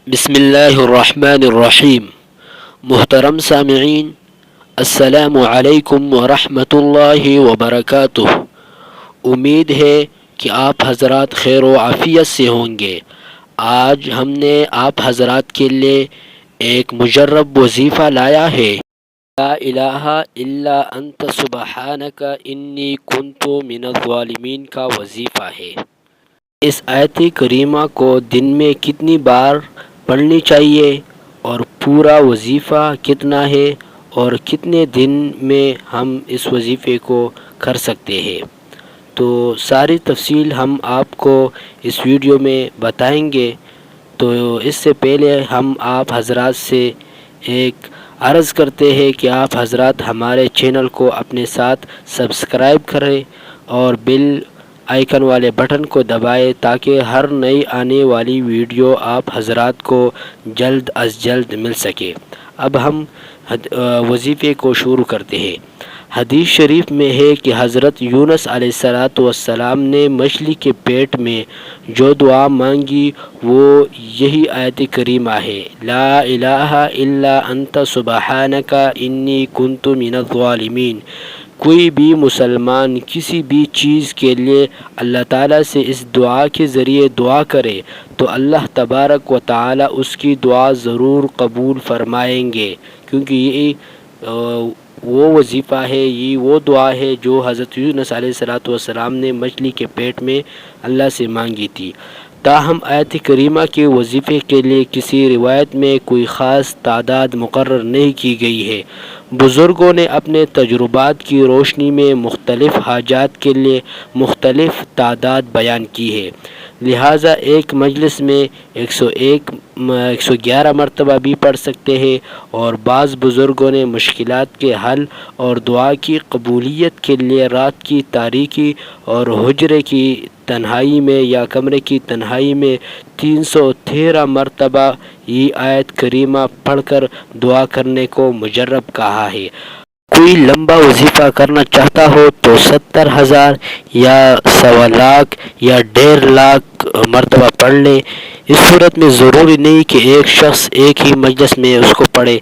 بسم اللہ الرحمن الرحیم۔ محترم سامعین، السلام علیکم ورحمۃ اللہ وبرکاتہ۔ امید ہے کہ آپ حضرات خیر و عافیت سے ہوں گے۔ آج ہم نے آپ حضرات کے لیے ایک مجرب وظیفہ لایا ہے۔ لا الہ الا انت سبحانک انی کنت من الظالمین کا وظیفہ ہے۔ اس آیت کریمہ کو دن میں کتنی بار پڑھنی چاہیے اور پورا وظیفہ کتنا ہے اور کتنے دن میں ہم اس وظیفے کو کر سکتے ہیں، تو ساری تفصیل ہم آپ کو اس ویڈیو میں بتائیں گے۔ تو اس سے پہلے ہم آپ حضرات سے ایک عرض کرتے ہیں کہ آپ حضرات ہمارے چینل کو اپنے ساتھ سبسکرائب کریں اور بیل آئیکن والے بٹن کو دبائیں تاکہ ہر نئی آنے والی ویڈیو آپ حضرات کو جلد از جلد مل سکے۔ اب ہم وظیفے کو شروع کرتے ہیں۔ حدیث شریف میں ہے کہ حضرت یونس علیہ السلام نے مچھلی کے پیٹ میں جو دعا مانگی وہ یہی آیت کریمہ ہے، لا الہ الا انت سبحانک انی کنت من الظالمین۔ کوئی بھی مسلمان کسی بھی چیز کے لیے اللہ تعالیٰ سے اس دعا کے ذریعے دعا کرے تو اللہ تبارک و تعالی اس کی دعا ضرور قبول فرمائیں گے، کیونکہ یہ وہ وظیفہ ہے، یہ وہ دعا ہے جو حضرت یونس علیہ السلام نے مچھلی کے پیٹ میں اللہ سے مانگی تھی۔ تاہم آیت کریمہ کے وظیفے کے لیے کسی روایت میں کوئی خاص تعداد مقرر نہیں کی گئی ہے۔ بزرگوں نے اپنے تجربات کی روشنی میں مختلف حاجات کے لیے مختلف تعداد بیان کی ہے، لہٰذا ایک مجلس میں 111 مرتبہ بھی پڑھ سکتے ہیں، اور بعض بزرگوں نے مشکلات کے حل اور دعا کی قبولیت کے لیے رات کی تاریکی اور حجرے کی تنہائی میں یا کمرے کی تنہائی میں 313 مرتبہ یہ آیت کریمہ پڑھ کر دعا کرنے کو مجرب کہا ہے۔ کوئی لمبا وظیفہ کرنا چاہتا ہو تو 70,000 یا 1,00,000 یا 1,50,000 مرتبہ پڑھ لے۔ اس صورت میں ضروری نہیں کہ ایک شخص ایک ہی مجلس میں اس کو پڑھے،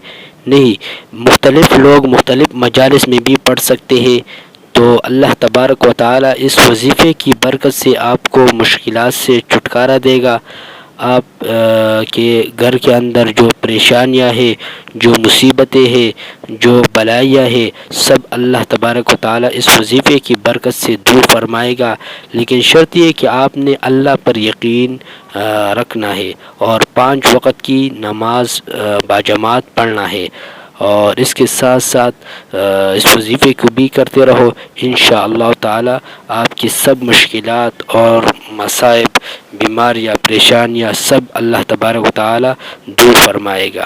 نہیں، مختلف لوگ مختلف مجالس میں بھی پڑھ سکتے ہیں۔ تو اللہ تبارک و تعالی اس وظیفے کی برکت سے آپ کو مشکلات سے چھٹکارا دے گا۔ آپ کے گھر کے اندر جو پریشانیاں ہیں، جو مصیبتیں ہیں، جو بلائیاں ہیں، سب اللہ تبارک و تعالی اس وظیفے کی برکت سے دور فرمائے گا، لیکن شرط یہ کہ آپ نے اللہ پر یقین رکھنا ہے اور 5 وقت کی نماز باجماعت پڑھنا ہے، اور اس کے ساتھ ساتھ اس وظیفے کو بھی کرتے رہو۔ انشاءاللہ تعالی آپ کی سب مشکلات اور مصائب، بیماریاں، پریشانیاں سب اللہ تبارک و تعالی دور فرمائے گا۔